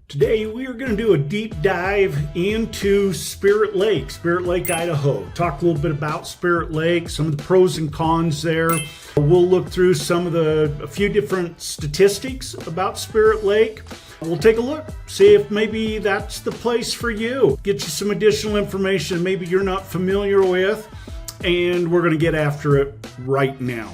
Today we are going to do a deep dive into Spirit Lake, Idaho. Talk a little bit about Spirit Lake, some of the pros and cons there. We'll look through a few different statistics about Spirit Lake. We'll take a look, see if maybe that's the place for you. Get you some additional information maybe you're not familiar with, and we're going to get after it right now.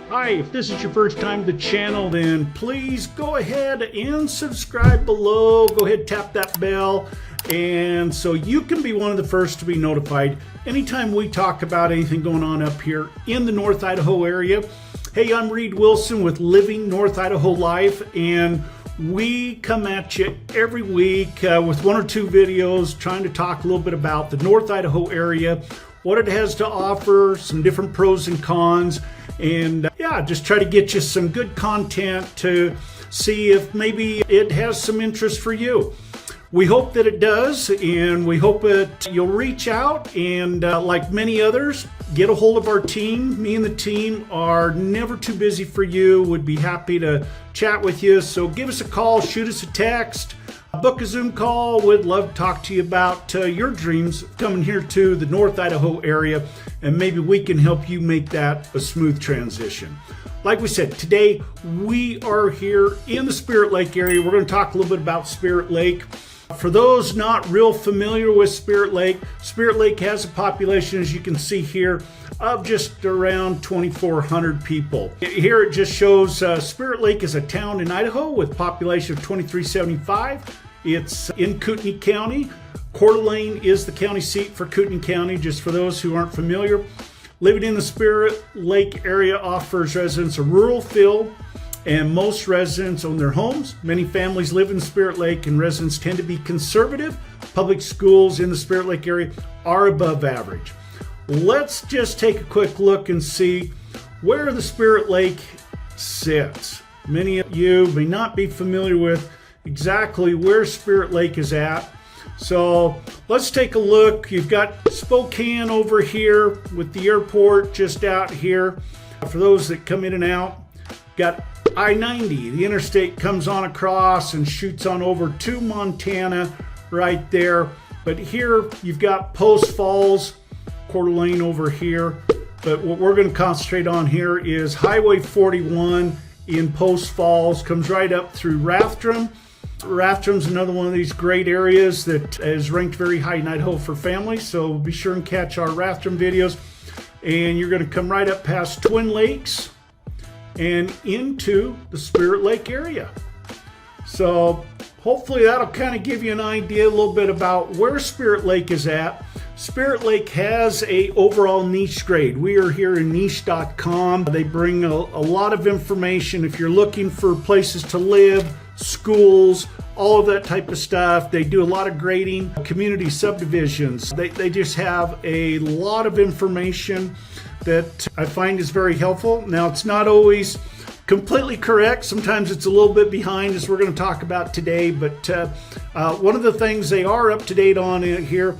Hi, if this is your first time to the channel, then please go ahead and subscribe below. Go ahead, tap that bell, and so you can be one of the first to be notified anytime we talk about anything going on up here in the North Idaho area. Hey, I'm Reed Wilson with Living North Idaho Life, and we come at you every week with one or two videos trying to talk a little bit about the North Idaho area, what it has to offer, some different pros and cons, and just try to get you some good content to see if maybe it has some interest for you. We hope that it does, and we hope that you'll reach out and like many others, get a hold of our team. Me and the team are never too busy for you. Would be happy to chat with you. So give us a call, shoot us a text, book a Zoom call. We'd love to talk to you about your dreams of coming here to the North Idaho area, and maybe we can help you make that a smooth transition. Like we said, today we are here in the Spirit Lake area. We're going to talk a little bit about Spirit Lake. For those not real familiar with Spirit Lake has a population, as you can see here, of just around 2,400 people. Here it just shows Spirit Lake is a town in Idaho with a population of 2,375. It's in Kootenai County. Coeur d'Alene is the county seat for Kootenai County, just for those who aren't familiar. Living in the Spirit Lake area offers residents a rural feel, and most residents own their homes. Many families live in Spirit Lake, and residents tend to be conservative. Public schools in the Spirit Lake area are above average. Let's just take a quick look and see where the Spirit Lake sits. Many of you may not be familiar with exactly where Spirit Lake is at. So let's take a look. You've got Spokane over here with the airport just out here. For those that come in and out, got I-90, the interstate comes on across and shoots on over to Montana right there. But here you've got Post Falls, Coeur d'Alene over here. But what we're going to concentrate on here is Highway 41 in Post Falls, comes right up through Rathdrum. Rathdrum's another one of these great areas that is ranked very high in Idaho for families. So be sure and catch our Rathdrum videos. And you're going to come right up past Twin Lakes and into the Spirit Lake area. So hopefully that'll kind of give you an idea a little bit about where Spirit Lake is at. Spirit Lake has a overall niche grade. We are here in niche.com. They bring a lot of information if you're looking for places to live, schools, all of that type of stuff. They do a lot of grading, community subdivisions. They just have a lot of information that I find is very helpful. Now, it's not always completely correct. Sometimes it's a little bit behind, as we're going to talk about today. But one of the things they are up to date on here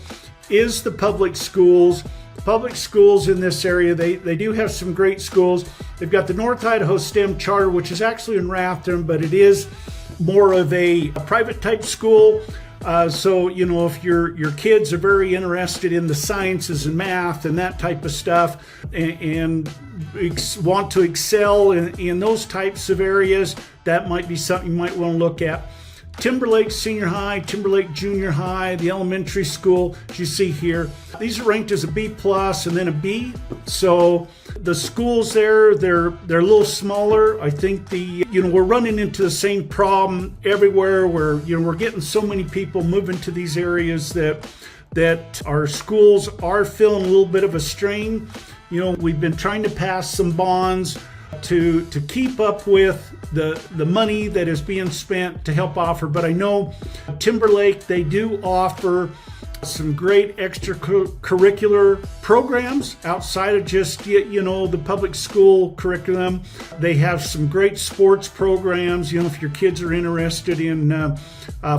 is the public schools. Public schools in this area, they do have some great schools. They've got the North Idaho STEM Charter, which is actually in Rathdrum, but it is more of a private type school. So, you know, if your kids are very interested in the sciences and math and that type of stuff, and want to excel in those types of areas, that might be something you might want to look at. Timberlake Senior High, Timberlake Junior High, the elementary school, as you see here, these are ranked as a B+ and then a B. So the schools there, they're a little smaller. I think we're running into the same problem everywhere, where we're getting so many people moving to these areas that our schools are feeling a little bit of a strain. We've been trying to pass some bonds to keep up with the money that is being spent to help offer. But I know Timberlake, they do offer some great extracurricular programs outside of just the public school curriculum. They have some great sports programs. If your kids are interested in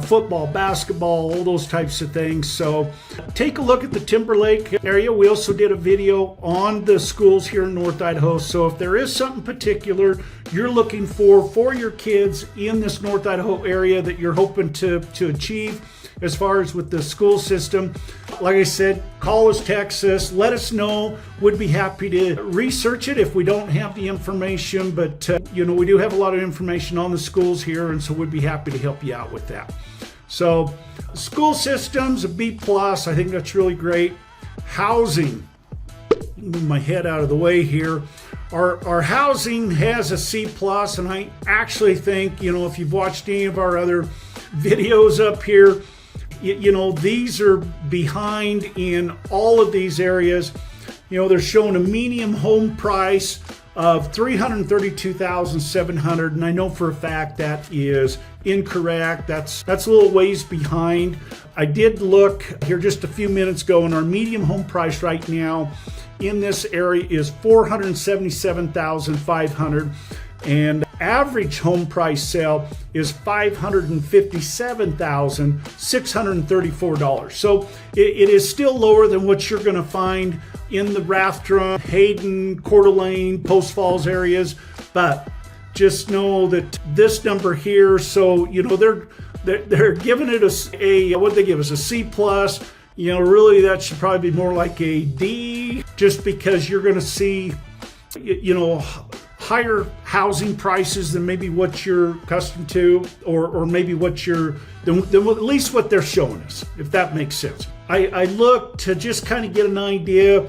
football, basketball, all those types of things. So take a look at the Timberlake area. We also did a video on the schools here in North Idaho. So if there is something particular you're looking for your kids in this North Idaho area that you're hoping to achieve as far as with the school system, like I said, call us, text us, let us know. We'd be happy to research it if we don't have the information, but we do have a lot of information on the schools here, and so we'd be happy to help you out with that. So school systems, a B+, I think that's really great. Housing, move my head out of the way here. Our housing has a C+, and I actually think, if you've watched any of our other videos up here, these are behind in all of these areas. They're showing a median home price of $332,700, and I know for a fact that is incorrect. That's a little ways behind. I did look here just a few minutes ago, and our median home price right now in this area is $477,500, and average home price sale is $557,634. So it is still lower than what you're going to find in the Rathdrum, Hayden, Coeur d'Alene, Post Falls areas, but just know that this number here, so they're giving it a what they give us, a C+. Really that should probably be more like a D, just because you're going to see higher housing prices than maybe what you're accustomed to, or maybe what at least what they're showing us, if that makes sense. I look to just kind of get an idea.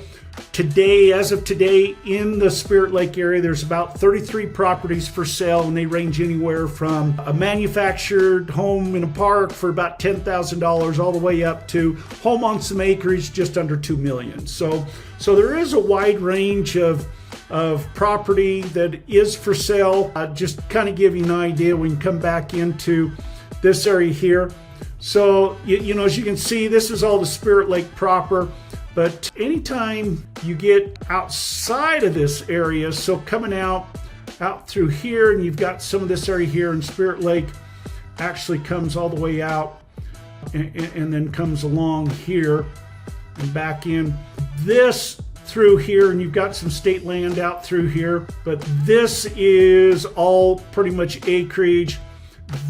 Today, as of today, in the Spirit Lake area, there's about 33 properties for sale, and they range anywhere from a manufactured home in a park for about $10,000 all the way up to home on some acreage just under $2 million. So there is a wide range of property that is for sale. Just kind of give you an idea. We can come back into this area here. So, as you can see, this is all the Spirit Lake proper. But anytime you get outside of this area, so coming out through here, and you've got some of this area here, and Spirit Lake actually comes all the way out and then comes along here and back in. This through here, and you've got some state land out through here, but this is all pretty much acreage.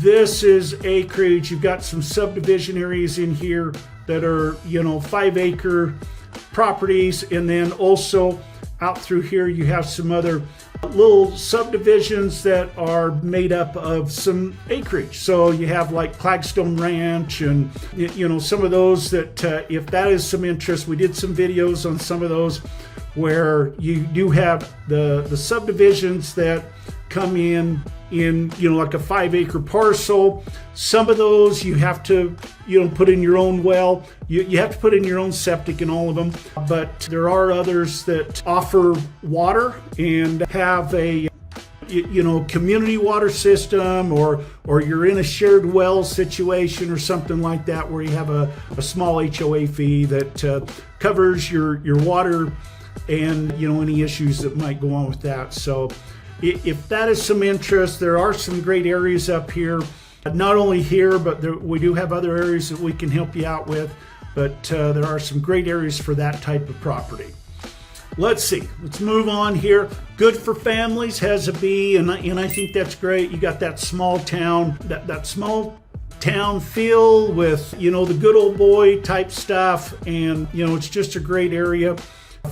This is acreage. You've got some subdivision areas in here that are 5-acre properties, and then also out through here you have some other little subdivisions that are made up of some acreage. So you have like Clagstone Ranch, and some of those that if that is some interest, we did some videos on some of those where you do have the subdivisions that come in like a 5-acre parcel. Some of those you have to put in your own well. You have to put in your own septic in all of them, but there are others that offer water and have a community water system, or you're in a shared well situation or something like that, where you have a small HOA fee that covers your water and any issues that might go on with that. So if that is some interest, there are some great areas up here, not only here, but we do have other areas that we can help you out with, but there are some great areas for that type of property. Let's move on here. Good for families has a B, and I think that's great. You got that small town, that small town feel with the good old boy type stuff, and it's just a great area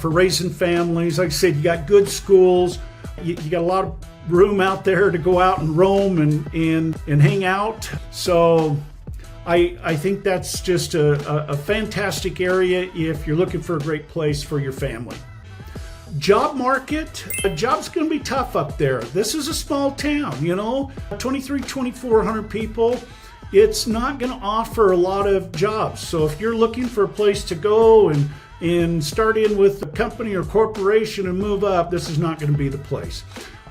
for raising families. Like I said, you got good schools. You got a lot of room out there to go out and roam and hang out. So I think that's just a fantastic area if you're looking for a great place for your family. Job market, job's going to be tough up there. This is a small town, 2,400 people. It's not going to offer a lot of jobs. So if you're looking for a place to go and start in with a company or corporation and move up, this is not going to be the place.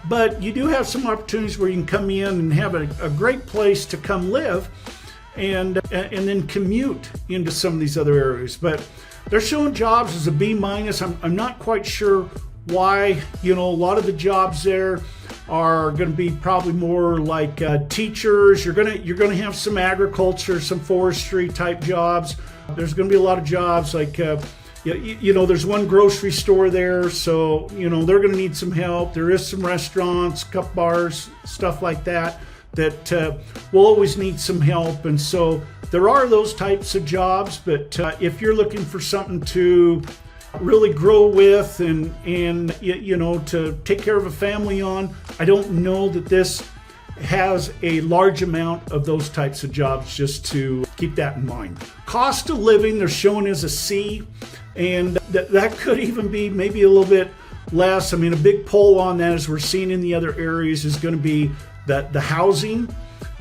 But you do have some opportunities where you can come in and have a great place to come live and then commute into some of these other areas. But they're showing jobs as a B-. I'm not quite sure why. A lot of the jobs there are going to be probably more like teachers. You're going to have some agriculture, some forestry type jobs. There's going to be a lot of jobs like there's one grocery store there, so they're going to need some help. There is some restaurants, cup bars, stuff like that will always need some help. And so there are those types of jobs, but if you're looking for something to really grow with and to take care of a family on, I don't know that this has a large amount of those types of jobs, just to keep that in mind. Cost of living, they're showing as a C, and that could even be maybe a little bit less. I mean, a big pull on that, as we're seeing in the other areas, is going to be the housing,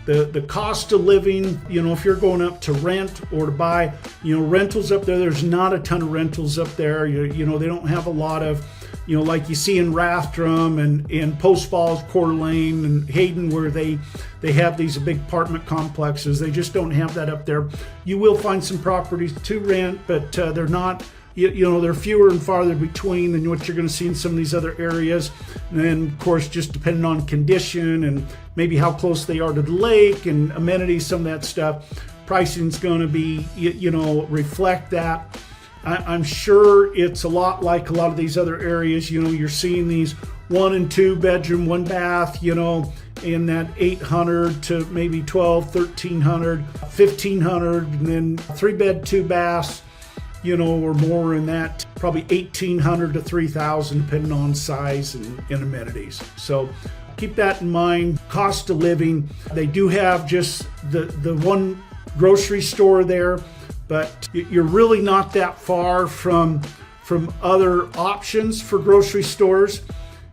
the cost of living. If you're going up to rent or to buy, rentals up there's not a ton of rentals up there. They don't have a lot of, like you see in Rathdrum and in Post Falls, Coeur d'Alene, and Hayden, where they have these big apartment complexes. They just don't have that up there. You will find some properties to rent, but they're not, they're fewer and farther between than what you're going to see in some of these other areas. And then, of course, just depending on condition and maybe how close they are to the lake and amenities, some of that stuff, pricing's going to be, reflect that. I'm sure it's a lot like a lot of these other areas. You're seeing these 1 and 2 bedroom, 1 bath, in that 800 to maybe 12, 1300, 1500, and then 3 bed, 2 baths, or more in that, probably 1,800 to 3,000, depending on size and amenities. So keep that in mind. Cost of living, they do have just the one grocery store there, but you're really not that far from other options for grocery stores.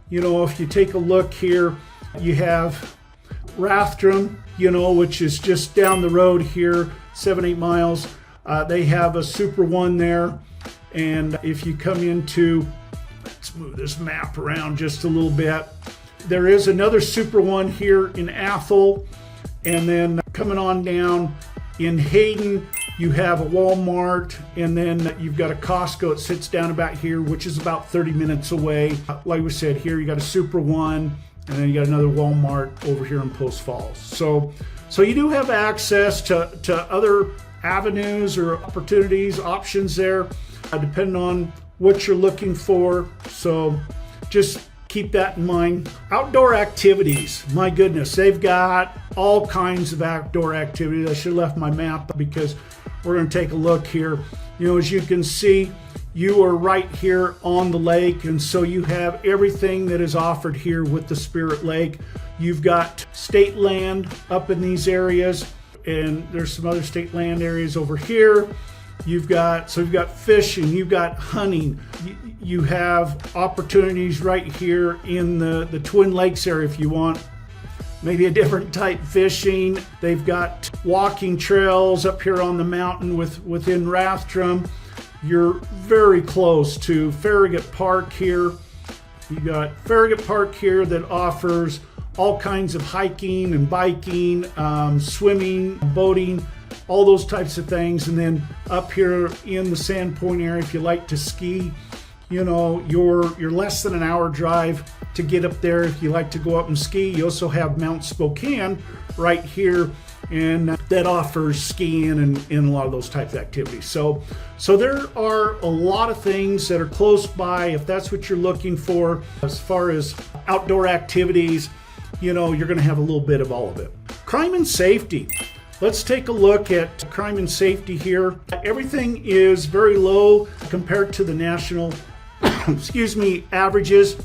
If you take a look here, you have Rathdrum, which is just down the road here, 7-8 miles. They have a Super One there. And if you come into, let's move this map around just a little bit. There is another Super One here in Athol. And then coming on down in Hayden, you have a Walmart, and then you've got a Costco. It sits down about here, which is about 30 minutes away. Like we said, here you got a Super One, and then you got another Walmart over here in Post Falls. So you do have access to other avenues or opportunities, options there, depending on what you're looking for. So just keep that in mind. Outdoor activities, my goodness, they've got all kinds of outdoor activities. I should have left my map because we're going to take a look here. As you can see, you are right here on the lake, and so you have everything that is offered here with the Spirit Lake. You've got state land up in these areas, and there's some other state land areas over here. You've got fishing, you've got hunting, you have opportunities right here in the Twin Lakes area if you want maybe a different type fishing. They've got walking trails up here on the mountain within Rathdrum. You're very close to Farragut Park here. You got Farragut Park here that offers all kinds of hiking and biking, swimming, boating, all those types of things. And then up here in the Sandpoint area, if you like to ski, you're less than an hour drive to get up there if you like to go up and ski. You also have Mount Spokane right here, and that offers skiing and a lot of those types of activities. So there are a lot of things that are close by if that's what you're looking for as far as outdoor activities. You're going to have a little bit of all of it. Crime and safety. Let's take a look at crime and safety here. Everything is very low compared to the national averages.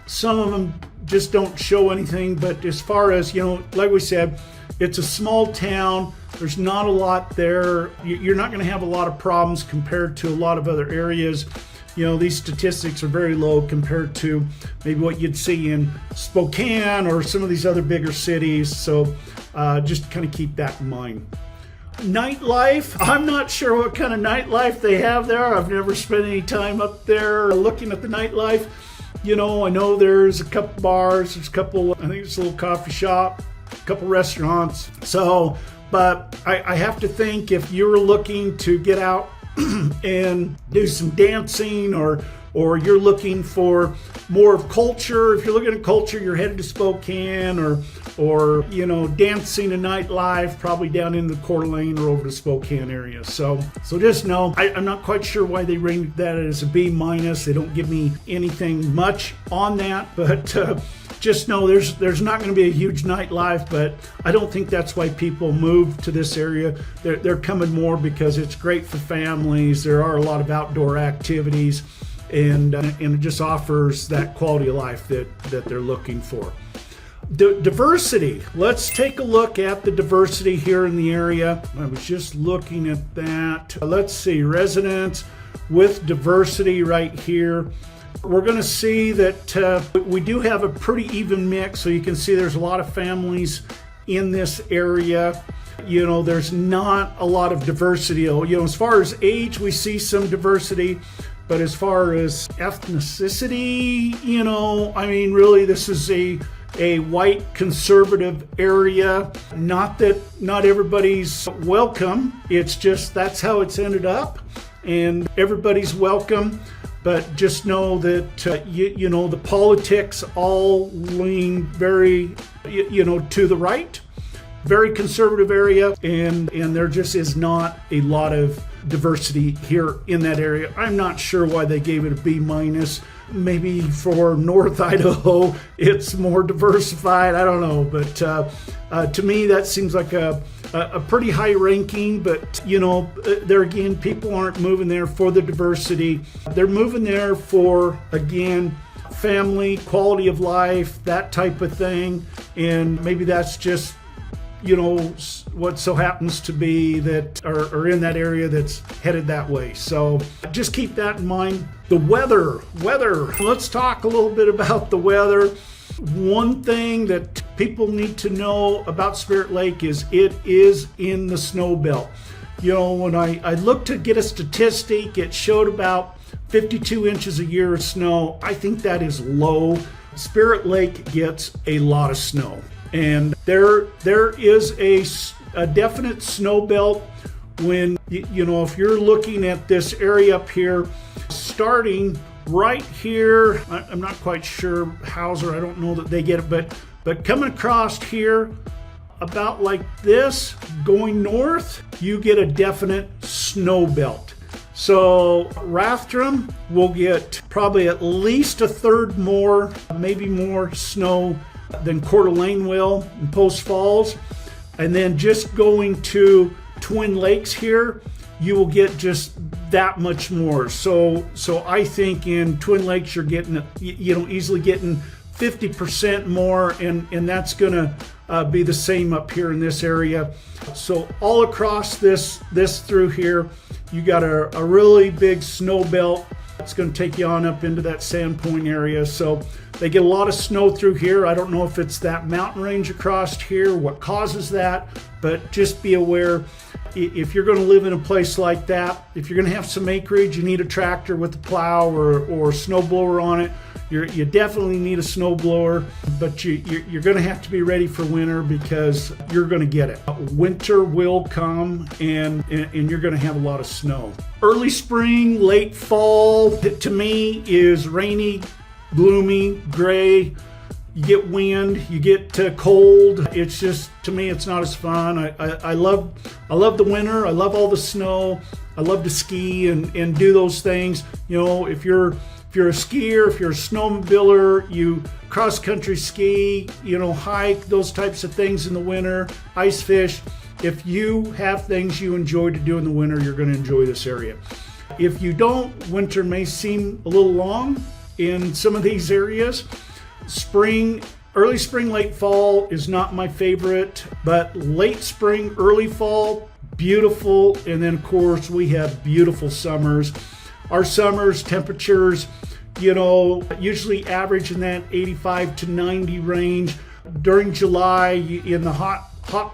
Some of them just don't show anything, but as far as, like we said, it's a small town. There's not a lot there. You're not going to have a lot of problems compared to a lot of other areas. These statistics are very low compared to maybe what you'd see in Spokane or some of these other bigger cities. So just kind of keep that in mind. Nightlife, I'm not sure what kind of nightlife they have there. I've never spent any time up there looking at the nightlife. I know there's a couple bars, there's a couple, I think it's a little coffee shop, a couple restaurants. But I have to think if you're looking to get out and do some dancing or or you're looking for more of culture. If you're looking at culture, you're headed to Spokane, or dancing and nightlife, probably down in the Coeur d'Alene or over to Spokane area. So just know, I'm not quite sure why they rated that as a B-. They don't give me anything much on that, but just know there's not going to be a huge nightlife, but I don't think that's why people move to this area. They're coming more because it's great for families. There are a lot of outdoor activities, and it just offers that quality of life that they're looking for. Diversity. Let's take a look at the diversity here in the area. I was just looking at that. Let's see, residents with diversity right here. We're going to see that we do have a pretty even mix. So you can see there's a lot of families in this area. There's not a lot of diversity. As far as age, we see some diversity. But as far as ethnicity, really this is a white conservative area. Not that not everybody's welcome. It's just that's how it's ended up. And everybody's welcome. But just know that, the politics all lean very, to the right. Very conservative area, and there just is not a lot of diversity here in that area. I'm not sure why they gave it a B-. Maybe for North Idaho, it's more diversified. I don't know, but to me, that seems like a pretty high ranking. But there again, people aren't moving there for the diversity. They're moving there for, again, family, quality of life, that type of thing. And maybe that's just what so happens to be that are in that area that's headed that way. So just keep that in mind. The weather. Let's talk a little bit about the weather. One thing that people need to know about Spirit Lake is it is in the snow belt. When I looked to get a statistic, it showed about 52 inches a year of snow. I think that is low. Spirit Lake gets a lot of snow. And there is a definite snow belt when, if you're looking at this area up here, starting right here, I'm not quite sure Hauser, I don't know that they get it, but coming across here, about like this, going north, you get a definite snow belt. So Rathdrum will get probably at least a third more, maybe more snow than Coeur d'Alene will in Post Falls. And then just going to Twin Lakes here, you will get just that much more. So I think in Twin Lakes you're getting, easily getting 50% more, and that's gonna be the same up here in this area. So all across this through here, you got a really big snow belt. It's going to take you on up into that Sandpoint area. So they get a lot of snow through here. I don't know if it's that mountain range across here, what causes that, but just be aware, if you're going to live in a place like that, if you're going to have some acreage, you need a tractor with a plow or snow blower on it. You definitely need a snow blower, but you're going to have to be ready for winter because you're going to get it. Winter will come, and you're going to have a lot of snow. Early spring, late fall, to me, is rainy, gloomy, gray. You get wind, you get cold. It's just, to me, it's not as fun. I love the winter. I love all the snow. I love to ski and do those things. If you're a skier, if you're a snowmobiler, you cross-country ski, hike, those types of things in the winter, ice fish. If you have things you enjoy to do in the winter, you're going to enjoy this area. If you don't, winter may seem a little long in some of these areas. Early spring, late fall is not my favorite, but late spring, early fall, beautiful. And then, of course, we have beautiful summers. Our summers, temperatures, usually average in that 85 to 90 range. During July, in the hot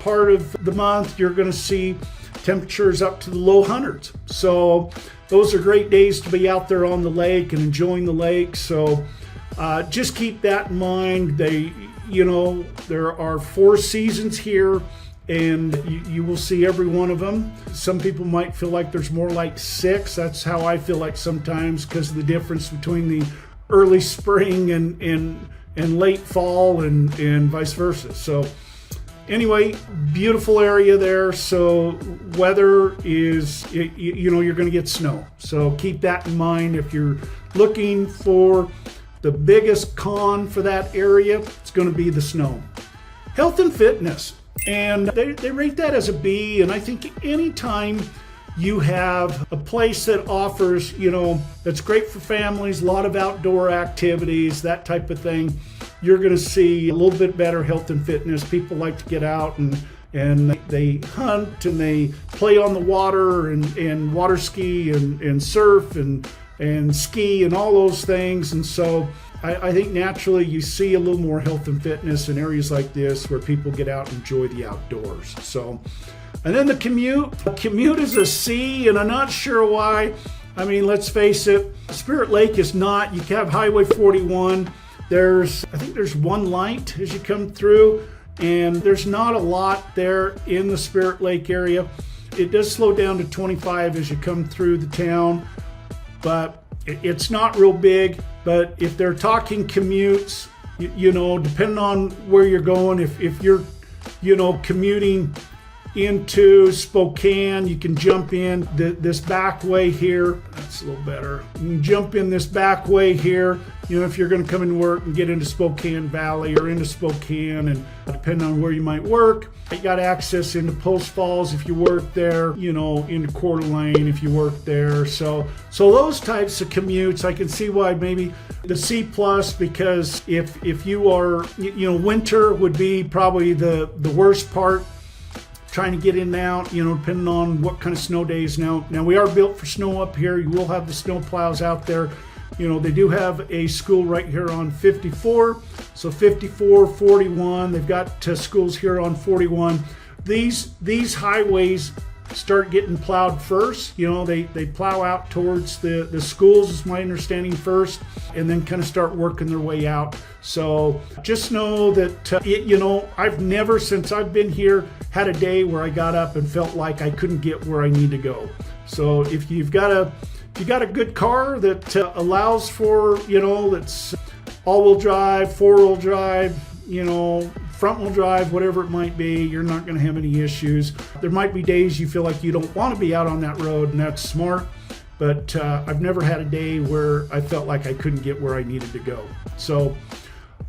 part of the month, you're going to see temperatures up to the low hundreds. So those are great days to be out there on the lake and enjoying the lake. So just keep that in mind. There are 4 seasons here, and you will see every one of them. Some people might feel like there's more like 6. That's how I feel like sometimes, because of the difference between the early spring and late fall and vice versa. So anyway, beautiful area there. So weather is, you're going to get snow. So keep that in mind. If you're looking for the biggest con for that area, it's going to be the snow. Health and fitness. And they rate that as a B. And I think anytime you have a place that offers, that's great for families, a lot of outdoor activities, that type of thing, you're going to see a little bit better health and fitness. People like to get out and they hunt and they play on the water and water ski and surf and ski and all those things. And so I think naturally you see a little more health and fitness in areas like this where people get out and enjoy the outdoors. So, and then the Commute. Commute is a C, and I'm not sure why. I mean, let's face it, Spirit Lake is not. You have Highway 41. I think there's one light as you come through, and there's not a lot there in the Spirit Lake area. It does slow down to 25 as you come through the town, but it's not real big. But if they're talking commutes, depending on where you're going, if you're, commuting into Spokane, you can jump in this back way here. That's a little better. You can jump in this back way here, if you're going to come into work and get into Spokane Valley or into Spokane, and depending on where you might work, you got access into Post Falls if you work there, into Coeur d'Alene if you work there. So those types of commutes, I can see why maybe the C+, because if you are, winter would be probably the worst part, trying to get in and out, depending on what kind of snow days. Now we are built for snow up here. You will have the snow plows out there. They do have a school right here on 54. So 54, 41, they've got schools here on 41. These highways start getting plowed first. They plow out towards the schools, is my understanding, first, and then kind of start working their way out. So just know that, I've never, since I've been here, had a day where I got up and felt like I couldn't get where I need to go. So if you've got a good car that allows for, that's all-wheel drive, four-wheel drive, front-wheel drive, whatever it might be, you're not going to have any issues. There might be days you feel like you don't want to be out on that road, and that's smart. But I've never had a day where I felt like I couldn't get where I needed to go. So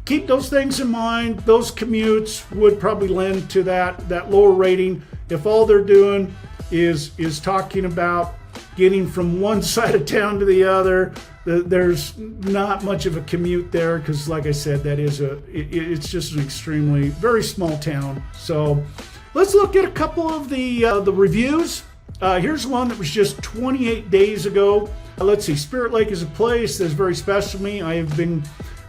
keep those things in mind. Those commutes would probably lend to that lower rating. If all they're doing is talking about getting from one side of town to the other, there's not much of a commute there, because like I said, that is it's just an extremely very small town. So let's look at a couple of the reviews. Here's one that was just 28 days ago. Let's see. Spirit Lake is a place that's very special to me. I have been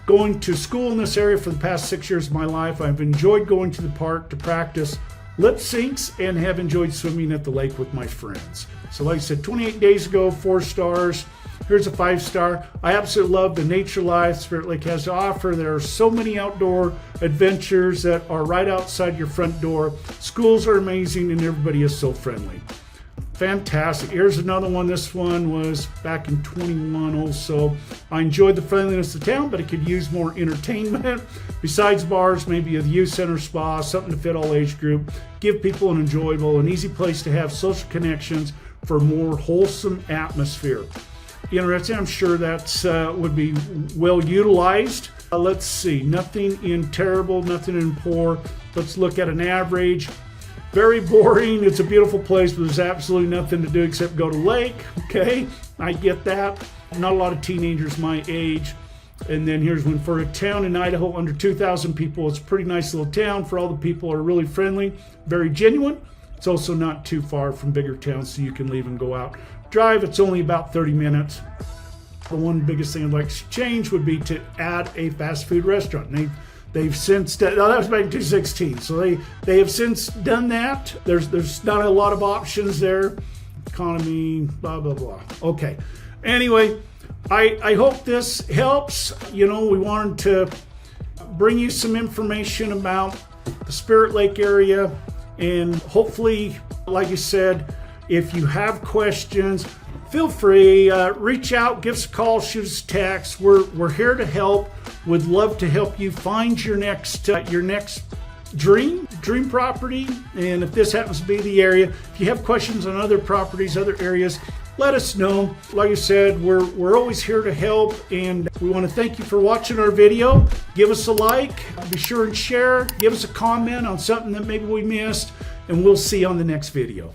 going to school in this area for the past 6 years of my life. I've enjoyed going to the park to practice lip syncs and have enjoyed swimming at the lake with my friends. So like I said, 28 days ago, 4 stars. Here's a 5-star. I absolutely love the nature life Spirit Lake has to offer. There are so many outdoor adventures that are right outside your front door. Schools are amazing and everybody is so friendly. Fantastic. Here's another one. This one was back in 21 also. I enjoyed the friendliness of the town, but it could use more entertainment. Besides bars, maybe a youth center, spa, something to fit all age group. Give people an enjoyable and easy place to have social connections for a more wholesome atmosphere. Interesting. I'm sure that's would be well utilized. Let's see. Nothing in terrible, nothing in poor. Let's look at an average. Very boring. It's a beautiful place, but there's absolutely nothing to do except go to lake. Okay, I get that. Not a lot of teenagers my age. And then here's one. For a town in Idaho under 2,000 people, it's a pretty nice little town. For all the people are really friendly, very genuine. It's also not too far from bigger towns, so you can leave and go out. Drive, it's only about 30 minutes. The one biggest thing I'd like to change would be to add a fast food restaurant. They've since done, that was back in 2016, so they have since done that. There's not a lot of options there. Economy, blah, blah, blah. Okay. Anyway, I hope this helps. We wanted to bring you some information about the Spirit Lake area And hopefully, like I said, if you have questions, feel free, reach out, give us a call, shoot us a text. We're here to help. Would love to help you find your next dream property. And if this happens to be the area, if you have questions on other properties, other areas, let us know. Like I said, we're always here to help, and we want to thank you for watching our video. Give us a like, be sure and share, give us a comment on something that maybe we missed, and we'll see you on the next video.